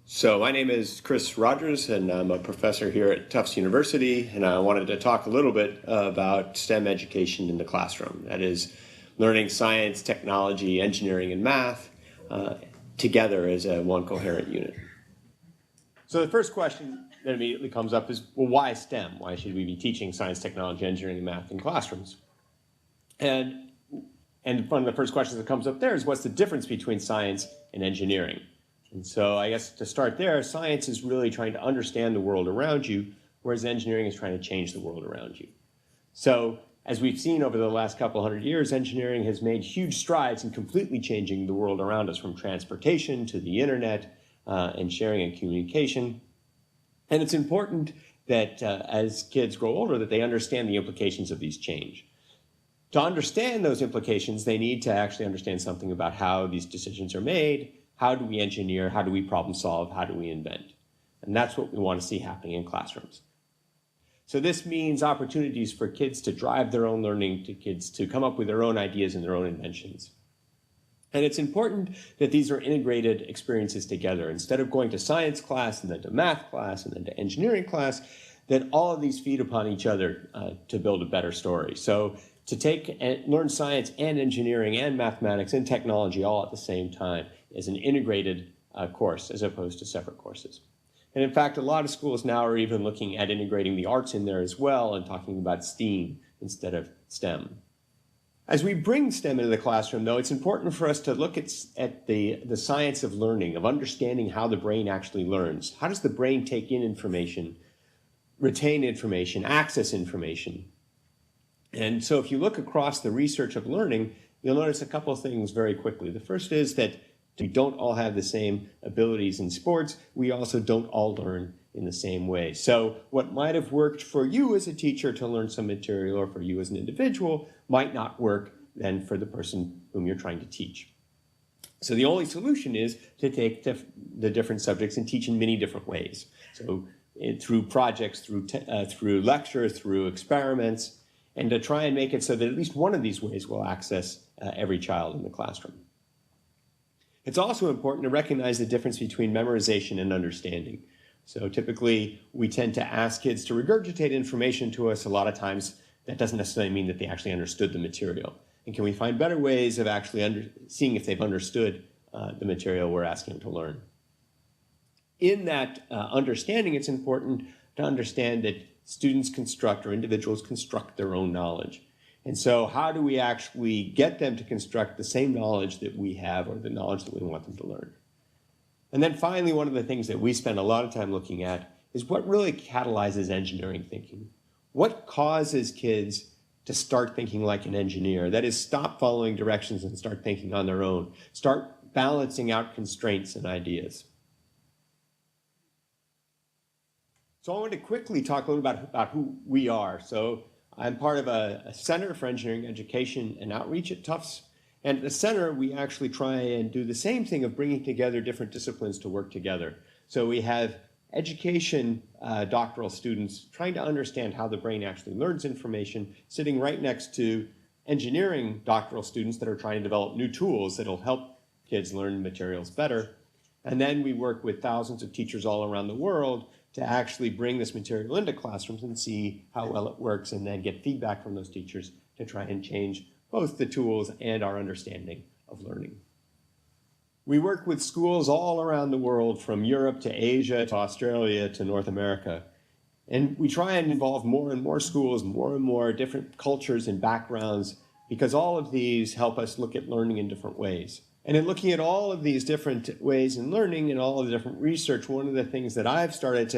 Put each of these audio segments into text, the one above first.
So my name is Chris Rogers, and I'm a professor here at Tufts University, and I wanted to talk a little bit about STEM education in the classroom. That is, learning science, technology, engineering, and math together as a one coherent unit. So the first question that immediately comes up is, well, why STEM? Why should we be teaching science, technology, engineering, and math in classrooms? And one of the first questions that comes up there is, what's the difference between science and engineering? And so I guess to start there, science is really trying to understand the world around you, whereas engineering is trying to change the world around you. So as we've seen over the last couple hundred years, engineering has made huge strides in completely changing the world around us, from transportation to the internet and sharing and communication. And it's important that as kids grow older, that they understand the implications of these change. To understand those implications, they need to actually understand something about how these decisions are made. How do we engineer? How do we problem solve? How do we invent? And that's what we want to see happening in classrooms. So this means opportunities for kids to drive their own learning, to kids to come up with their own ideas and their own inventions. And it's important that these are integrated experiences together. Instead of going to science class and then to math class and then to engineering class, that all of these feed upon each other to build a better story. So to take and learn science and engineering and mathematics and technology all at the same time is an integrated course as opposed to separate courses. And in fact, a lot of schools now are even looking at integrating the arts in there as well and talking about STEAM instead of STEM. As we bring STEM into the classroom, though, it's important for us to look at the science of learning, of understanding how the brain actually learns. How does the brain take in information, retain information, access information? And so if you look across the research of learning, you'll notice a couple of things very quickly. The first is that we don't all have the same abilities in sports. We also don't all learn in the same way. So what might have worked for you as a teacher to learn some material, or for you as an individual, might not work then for the person whom you're trying to teach. So the only solution is to take the different subjects and teach in many different ways. So through projects, through lectures, through experiments, and to try and make it so that at least one of these ways will access every child in the classroom. It's also important to recognize the difference between memorization and understanding. So typically, we tend to ask kids to regurgitate information to us. A lot of times, that doesn't necessarily mean that they actually understood the material. And can we find better ways of actually seeing if they've understood the material we're asking them to learn? In that understanding, it's important to understand that students construct, or individuals construct, their own knowledge. And so how do we actually get them to construct the same knowledge that we have, or the knowledge that we want them to learn? And then finally, one of the things that we spend a lot of time looking at is what really catalyzes engineering thinking. What causes kids to start thinking like an engineer? That is, stop following directions and start thinking on their own. Start balancing out constraints and ideas. So I want to quickly talk a little about who we are. So I'm part of a Center for Engineering Education and Outreach at Tufts. And at the center, we actually try and do the same thing of bringing together different disciplines to work together. So we have education doctoral students trying to understand how the brain actually learns information, sitting right next to engineering doctoral students that are trying to develop new tools that'll help kids learn materials better. And then we work with thousands of teachers all around the world to actually bring this material into classrooms and see how well it works, and then get feedback from those teachers to try and change both the tools and our understanding of learning. We work with schools all around the world, from Europe to Asia to Australia to North America. And we try and involve more and more schools, more and more different cultures and backgrounds, because all of these help us look at learning in different ways. And in looking at all of these different ways in learning and all of the different research, one of the things that I've started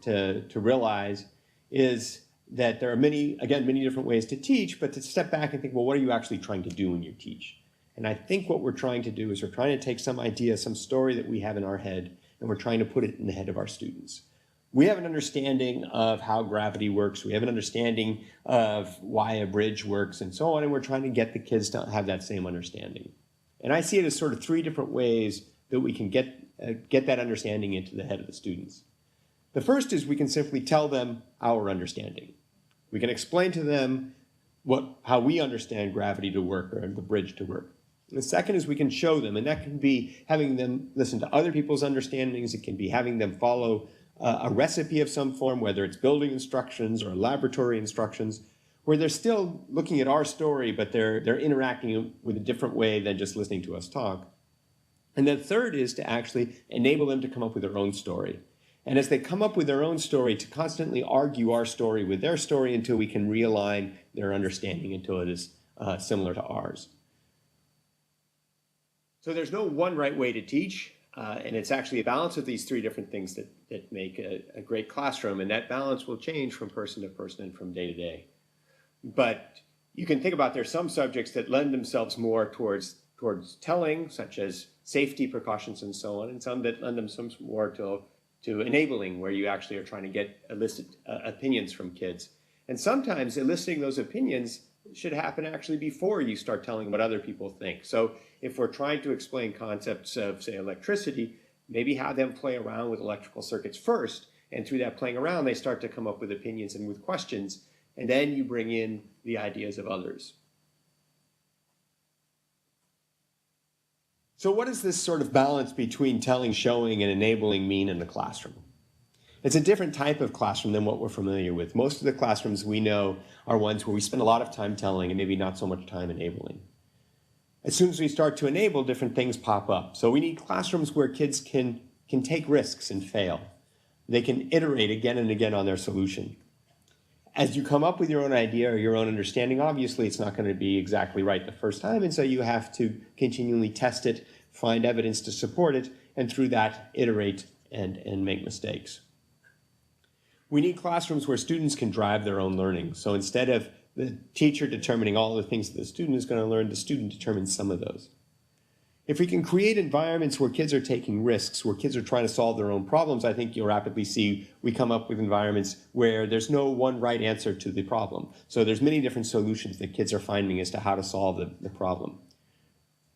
to realize is that there are many different ways to teach, but to step back and think, well, what are you actually trying to do when you teach? And I think what we're trying to do is we're trying to take some idea, some story that we have in our head, and we're trying to put it in the head of our students. We have an understanding of how gravity works. We have an understanding of why a bridge works and so on, and we're trying to get the kids to have that same understanding. And I see it as sort of three different ways that we can get that understanding into the head of the students. The first is we can simply tell them our understanding. We can explain to them how we understand gravity to work, or the bridge to work. The second is we can show them, and that can be having them listen to other people's understandings. It can be having them follow a recipe of some form, whether it's building instructions or laboratory instructions, where they're still looking at our story, but they're interacting with a different way than just listening to us talk. And then third is to actually enable them to come up with their own story. And as they come up with their own story, to constantly argue our story with their story until we can realign their understanding until it is similar to ours. So there's no one right way to teach, and it's actually a balance of these three different things that make a great classroom, and that balance will change from person to person and from day to day. But you can think about there's some subjects that lend themselves more towards telling, such as safety precautions and so on, and some that lend themselves more to enabling, where you actually are trying to elicit opinions from kids. And sometimes eliciting those opinions should happen actually before you start telling what other people think. So if we're trying to explain concepts of, say, electricity, maybe have them play around with electrical circuits first, and through that playing around, they start to come up with opinions and with questions, and then you bring in the ideas of others. So what does this sort of balance between telling, showing, and enabling mean in the classroom? It's a different type of classroom than what we're familiar with. Most of the classrooms we know are ones where we spend a lot of time telling and maybe not so much time enabling. As soon as we start to enable, different things pop up. So we need classrooms where kids can take risks and fail. They can iterate again and again on their solution. As you come up with your own idea or your own understanding, obviously it's not going to be exactly right the first time, and so you have to continually test it, find evidence to support it, and through that iterate and make mistakes. We need classrooms where students can drive their own learning. So instead of the teacher determining all the things that the student is going to learn, the student determines some of those. If we can create environments where kids are taking risks, where kids are trying to solve their own problems, I think you'll rapidly see we come up with environments where there's no one right answer to the problem. So there's many different solutions that kids are finding as to how to solve the problem.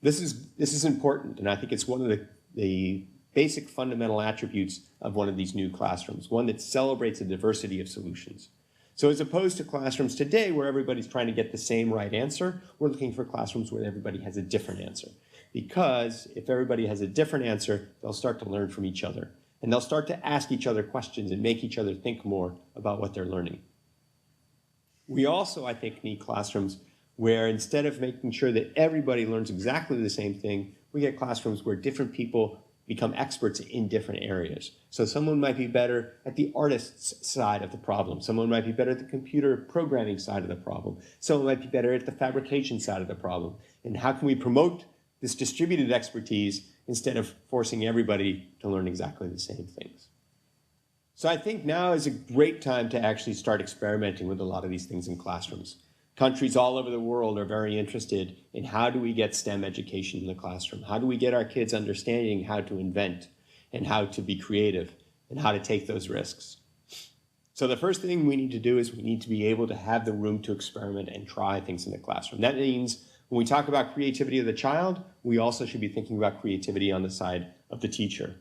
This is important, and I think it's one of the basic fundamental attributes of one of these new classrooms, one that celebrates a diversity of solutions. So as opposed to classrooms today where everybody's trying to get the same right answer, we're looking for classrooms where everybody has a different answer. Because if everybody has a different answer, they'll start to learn from each other. And they'll start to ask each other questions and make each other think more about what they're learning. We also, I think, need classrooms where instead of making sure that everybody learns exactly the same thing, we get classrooms where different people become experts in different areas. So someone might be better at the artist's side of the problem. Someone might be better at the computer programming side of the problem. Someone might be better at the fabrication side of the problem. And how can we promote this distributed expertise instead of forcing everybody to learn exactly the same things? So I think now is a great time to actually start experimenting with a lot of these things in classrooms. Countries all over the world are very interested in how do we get STEM education in the classroom? How do we get our kids understanding how to invent and how to be creative and how to take those risks? So the first thing we need to do is we need to be able to have the room to experiment and try things in the classroom. That means when we talk about creativity of the child, we also should be thinking about creativity on the side of the teacher.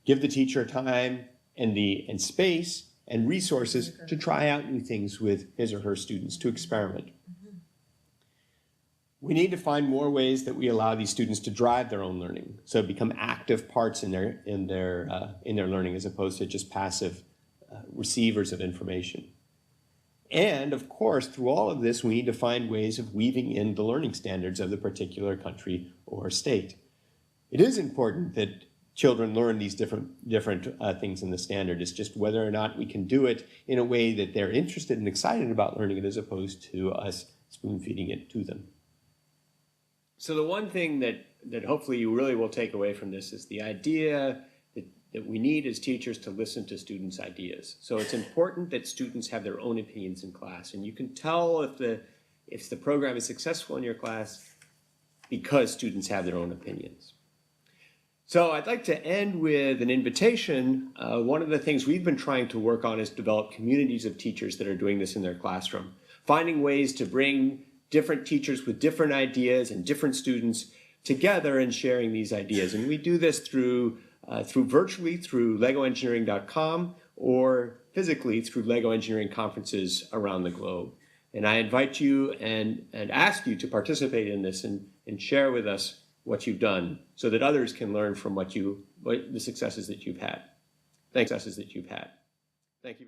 Give the teacher time and space and resources to try out new things with his or her students, to experiment. We need to find more ways that we allow these students to drive their own learning, so become active parts in their learning as opposed to just passive receivers of information. And of course, through all of this, we need to find ways of weaving in the learning standards of the particular country or state. It is important that children learn these different things in the standard. It's just whether or not we can do it in a way that they're interested and excited about learning it as opposed to us spoon-feeding it to them. So the one thing that hopefully you really will take away from this is the idea that we need as teachers to listen to students' ideas. So it's important that students have their own opinions in class, and you can tell if the program is successful in your class because students have their own opinions. So I'd like to end with an invitation. One of the things we've been trying to work on is develop communities of teachers that are doing this in their classroom, finding ways to bring different teachers with different ideas and different students together and sharing these ideas. And we do this through virtually through legoengineering.com or physically through Lego Engineering conferences around the globe. And I invite you and ask you to participate in this and and share with us what you've done so that others can learn from the successes that you've had. Thank you.